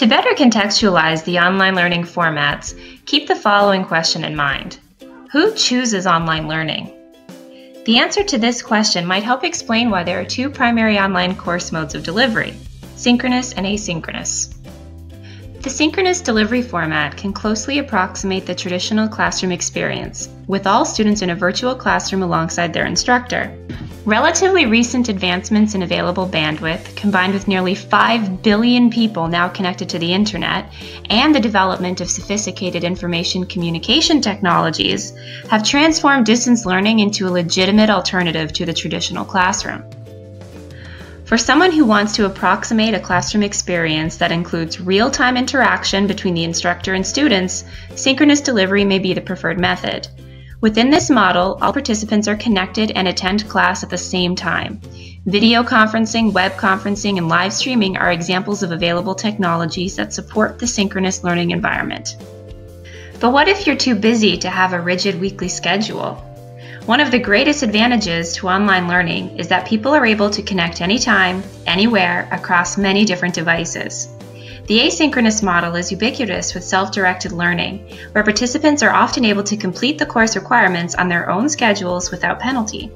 To better contextualize the online learning formats, keep the following question in mind. Who chooses online learning? The answer to this question might help explain why there are two primary online course modes of delivery, synchronous and asynchronous. The synchronous delivery format can closely approximate the traditional classroom experience, with all students in a virtual classroom alongside their instructor. Relatively recent advancements in available bandwidth, combined with nearly 5 billion people now connected to the internet, and the development of sophisticated information communication technologies, have transformed distance learning into a legitimate alternative to the traditional classroom. For someone who wants to approximate a classroom experience that includes real-time interaction between the instructor and students, synchronous delivery may be the preferred method. Within this model, all participants are connected and attend class at the same time. Video conferencing, web conferencing, and live streaming are examples of available technologies that support the synchronous learning environment. But what if you're too busy to have a rigid weekly schedule? One of the greatest advantages to online learning is that people are able to connect anytime, anywhere, across many different devices. The asynchronous model is ubiquitous with self-directed learning, where participants are often able to complete the course requirements on their own schedules without penalty.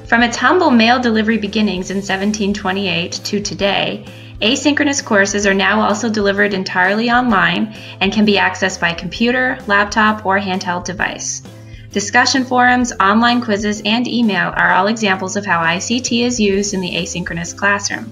From its humble mail delivery beginnings in 1728 to today, asynchronous courses are now also delivered entirely online and can be accessed by computer, laptop, or handheld device. Discussion forums, online quizzes, and email are all examples of how ICT is used in the asynchronous classroom.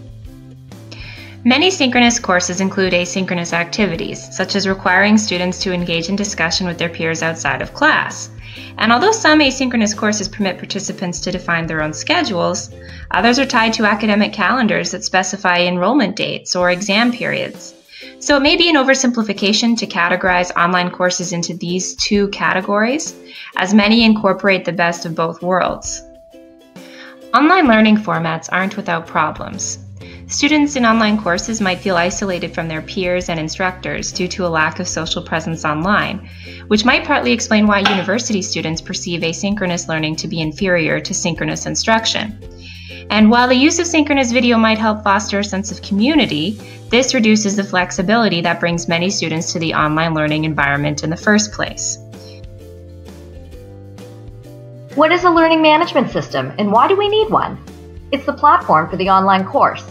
Many synchronous courses include asynchronous activities, such as requiring students to engage in discussion with their peers outside of class. And although some asynchronous courses permit participants to define their own schedules, others are tied to academic calendars that specify enrollment dates or exam periods. So it may be an oversimplification to categorize online courses into these two categories, as many incorporate the best of both worlds. Online learning formats aren't without problems. Students in online courses might feel isolated from their peers and instructors due to a lack of social presence online, which might partly explain why university students perceive asynchronous learning to be inferior to synchronous instruction. And while the use of synchronous video might help foster a sense of community, this reduces the flexibility that brings many students to the online learning environment in the first place. What is a learning management system, and why do we need one? It's the platform for the online course.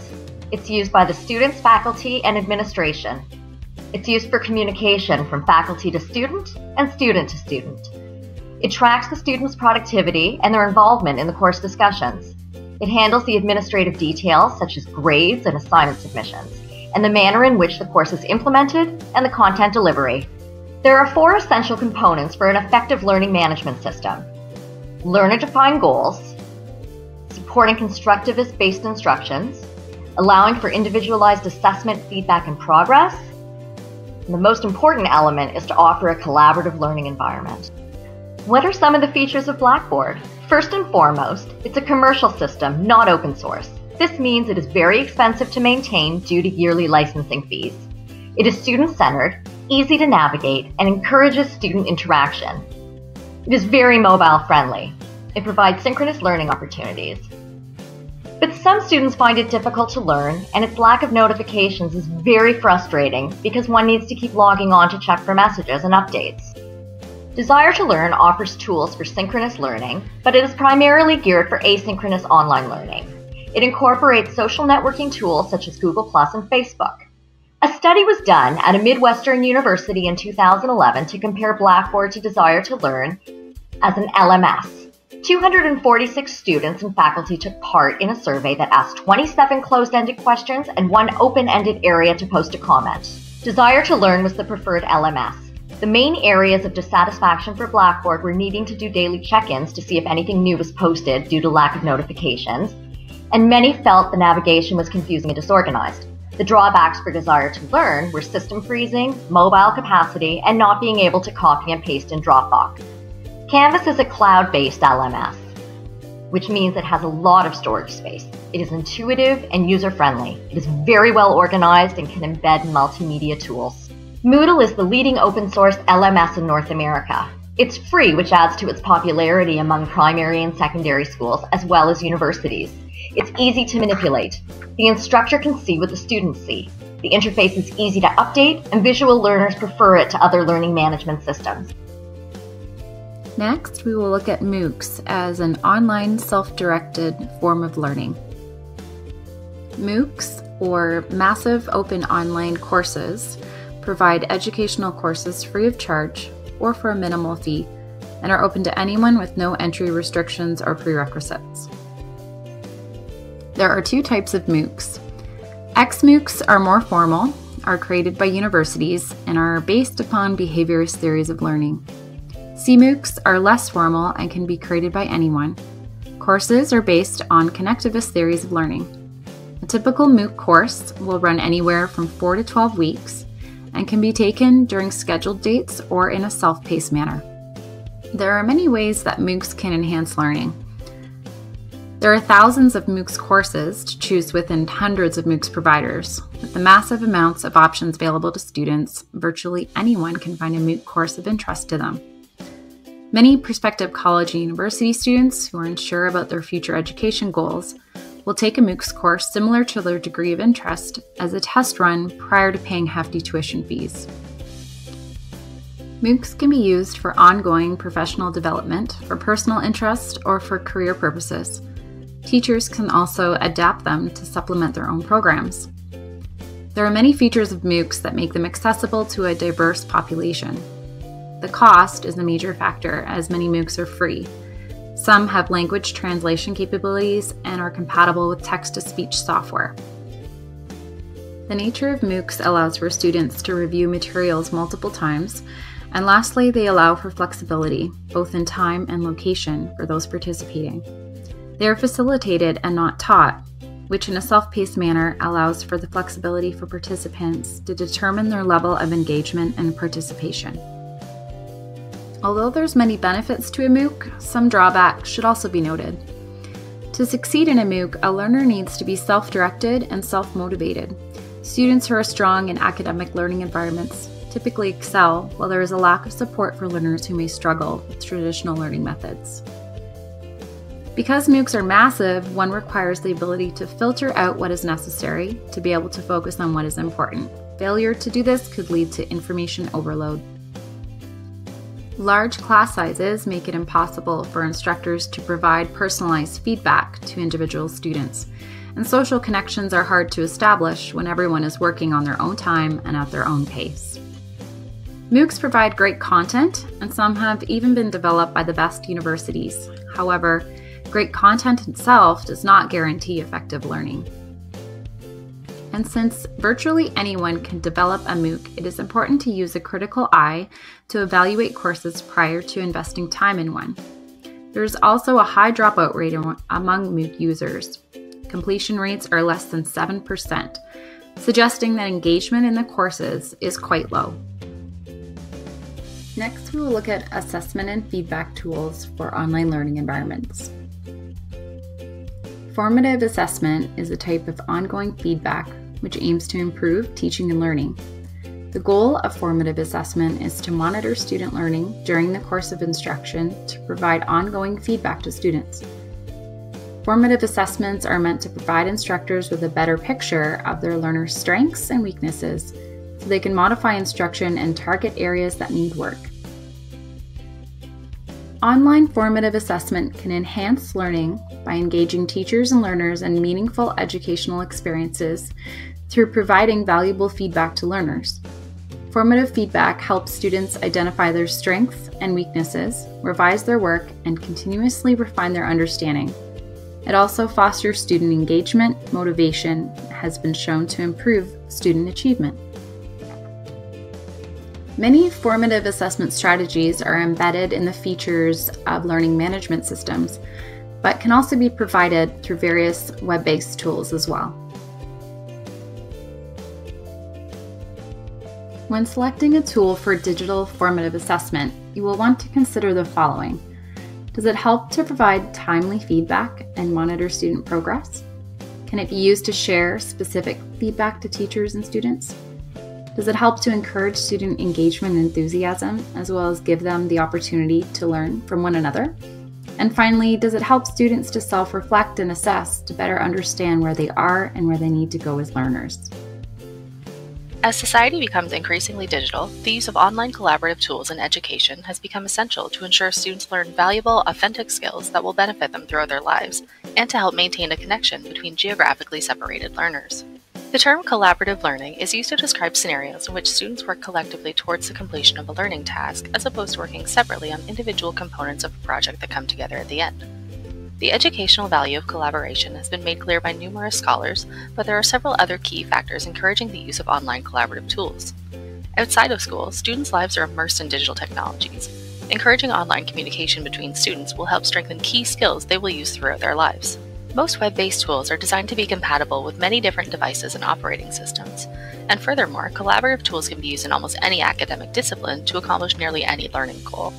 It's used by the students, faculty, and administration. It's used for communication from faculty to student and student to student. It tracks the students' productivity and their involvement in the course discussions. It handles the administrative details such as grades and assignment submissions, and the manner in which the course is implemented and the content delivery. There are 4 essential components for an effective learning management system: learner-defined goals, supporting constructivist-based instructions, allowing for individualized assessment, feedback, and progress, and the most important element is to offer a collaborative learning environment. What are some of the features of Blackboard? First and foremost, it's a commercial system, not open source. This means it is very expensive to maintain due to yearly licensing fees. It is student-centered, easy to navigate, and encourages student interaction. It is very mobile-friendly. It provides synchronous learning opportunities. But some students find it difficult to learn, and its lack of notifications is very frustrating because one needs to keep logging on to check for messages and updates. Desire to Learn offers tools for synchronous learning, but it is primarily geared for asynchronous online learning. It incorporates social networking tools such as Google+ and Facebook. A study was done at a Midwestern university in 2011 to compare Blackboard to Desire to Learn as an LMS. 246 students and faculty took part in a survey that asked 27 closed-ended questions and 1 open-ended area to post a comment. Desire to Learn was the preferred LMS. The main areas of dissatisfaction for Blackboard were needing to do daily check-ins to see if anything new was posted due to lack of notifications, and many felt the navigation was confusing and disorganized. The drawbacks for Desire to Learn were system freezing, mobile capacity, and not being able to copy and paste in Dropbox. Canvas is a cloud-based LMS, which means it has a lot of storage space. It is intuitive and user-friendly. It is very well organized and can embed multimedia tools. Moodle is the leading open-source LMS in North America. It's free, which adds to its popularity among primary and secondary schools, as well as universities. It's easy to manipulate. The instructor can see what the students see. The interface is easy to update, and visual learners prefer it to other learning management systems. Next, we will look at MOOCs as an online self-directed form of learning. MOOCs, or Massive Open Online Courses, provide educational courses free of charge or for a minimal fee, and are open to anyone with no entry restrictions or prerequisites. There are two types of MOOCs. X-MOOCs are more formal, are created by universities, and are based upon behaviorist theories of learning. C-MOOCs are less formal and can be created by anyone. Courses are based on connectivist theories of learning. A typical MOOC course will run anywhere from 4 to 12 weeks and can be taken during scheduled dates or in a self-paced manner. There are many ways that MOOCs can enhance learning. There are thousands of MOOCs courses to choose within hundreds of MOOCs providers. With the massive amounts of options available to students, virtually anyone can find a MOOC course of interest to them. Many prospective college and university students who are unsure about their future education goals will take a MOOCs course similar to their degree of interest as a test run prior to paying hefty tuition fees. MOOCs can be used for ongoing professional development, for personal interest, or for career purposes. Teachers can also adapt them to supplement their own programs. There are many features of MOOCs that make them accessible to a diverse population. The cost is a major factor, as many MOOCs are free. Some have language translation capabilities and are compatible with text-to-speech software. The nature of MOOCs allows for students to review materials multiple times, and lastly, they allow for flexibility, both in time and location, for those participating. They are facilitated and not taught, which in a self-paced manner allows for the flexibility for participants to determine their level of engagement and participation. Although there's many benefits to a MOOC, some drawbacks should also be noted. To succeed in a MOOC, a learner needs to be self-directed and self-motivated. Students who are strong in academic learning environments typically excel, while there is a lack of support for learners who may struggle with traditional learning methods. Because MOOCs are massive, one requires the ability to filter out what is necessary to be able to focus on what is important. Failure to do this could lead to information overload. Large class sizes make it impossible for instructors to provide personalized feedback to individual students, and social connections are hard to establish when everyone is working on their own time and at their own pace. MOOCs provide great content, and some have even been developed by the best universities. However, great content itself does not guarantee effective learning. And since virtually anyone can develop a MOOC, it is important to use a critical eye to evaluate courses prior to investing time in one. There is also a high dropout rate among MOOC users. Completion rates are less than 7%, suggesting that engagement in the courses is quite low. Next, we will look at assessment and feedback tools for online learning environments. Formative assessment is a type of ongoing feedback which aims to improve teaching and learning. The goal of formative assessment is to monitor student learning during the course of instruction to provide ongoing feedback to students. Formative assessments are meant to provide instructors with a better picture of their learners' strengths and weaknesses so they can modify instruction and target areas that need work. Online formative assessment can enhance learning by engaging teachers and learners in meaningful educational experiences through providing valuable feedback to learners. Formative feedback helps students identify their strengths and weaknesses, revise their work, and continuously refine their understanding. It also fosters student engagement. Motivation has been shown to improve student achievement. Many formative assessment strategies are embedded in the features of learning management systems, but can also be provided through various web-based tools as well. When selecting a tool for digital formative assessment, you will want to consider the following. Does it help to provide timely feedback and monitor student progress? Can it be used to share specific feedback to teachers and students? Does it help to encourage student engagement and enthusiasm, as well as give them the opportunity to learn from one another? And finally, does it help students to self-reflect and assess to better understand where they are and where they need to go as learners? As society becomes increasingly digital, the use of online collaborative tools in education has become essential to ensure students learn valuable, authentic skills that will benefit them throughout their lives, and to help maintain a connection between geographically separated learners. The term collaborative learning is used to describe scenarios in which students work collectively towards the completion of a learning task, as opposed to working separately on individual components of a project that come together at the end. The educational value of collaboration has been made clear by numerous scholars, but there are several other key factors encouraging the use of online collaborative tools. Outside of school, students' lives are immersed in digital technologies. Encouraging online communication between students will help strengthen key skills they will use throughout their lives. Most web-based tools are designed to be compatible with many different devices and operating systems. And furthermore, collaborative tools can be used in almost any academic discipline to accomplish nearly any learning goal.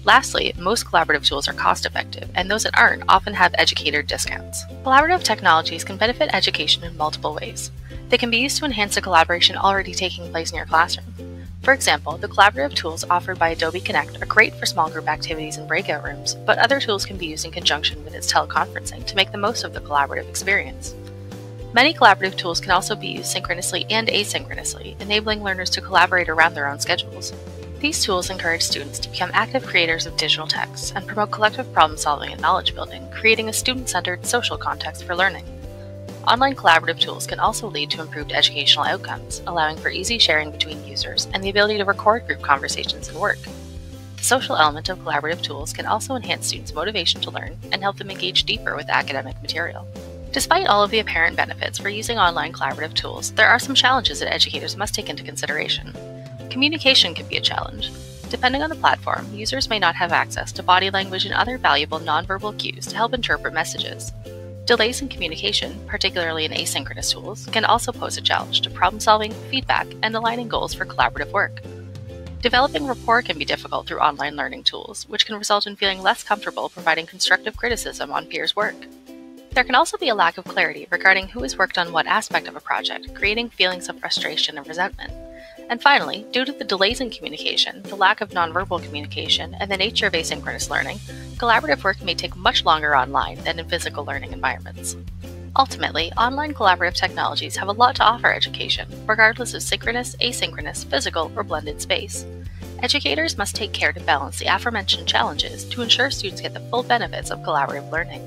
Lastly, most collaborative tools are cost-effective, and those that aren't often have educator discounts. Collaborative technologies can benefit education in multiple ways. They can be used to enhance the collaboration already taking place in your classroom. For example, the collaborative tools offered by Adobe Connect are great for small group activities and breakout rooms, but other tools can be used in conjunction with its teleconferencing to make the most of the collaborative experience. Many collaborative tools can also be used synchronously and asynchronously, enabling learners to collaborate around their own schedules. These tools encourage students to become active creators of digital texts and promote collective problem-solving and knowledge building, creating a student-centered social context for learning. Online collaborative tools can also lead to improved educational outcomes, allowing for easy sharing between users and the ability to record group conversations and work. The social element of collaborative tools can also enhance students' motivation to learn and help them engage deeper with academic material. Despite all of the apparent benefits for using online collaborative tools, there are some challenges that educators must take into consideration. Communication can be a challenge. Depending on the platform, users may not have access to body language and other valuable nonverbal cues to help interpret messages. Delays in communication, particularly in asynchronous tools, can also pose a challenge to problem-solving, feedback, and aligning goals for collaborative work. Developing rapport can be difficult through online learning tools, which can result in feeling less comfortable providing constructive criticism on peers' work. There can also be a lack of clarity regarding who has worked on what aspect of a project, creating feelings of frustration and resentment. And finally, due to the delays in communication, the lack of nonverbal communication, and the nature of asynchronous learning, collaborative work may take much longer online than in physical learning environments. Ultimately, online collaborative technologies have a lot to offer education, regardless of synchronous, asynchronous, physical, or blended space. Educators must take care to balance the aforementioned challenges to ensure students get the full benefits of collaborative learning.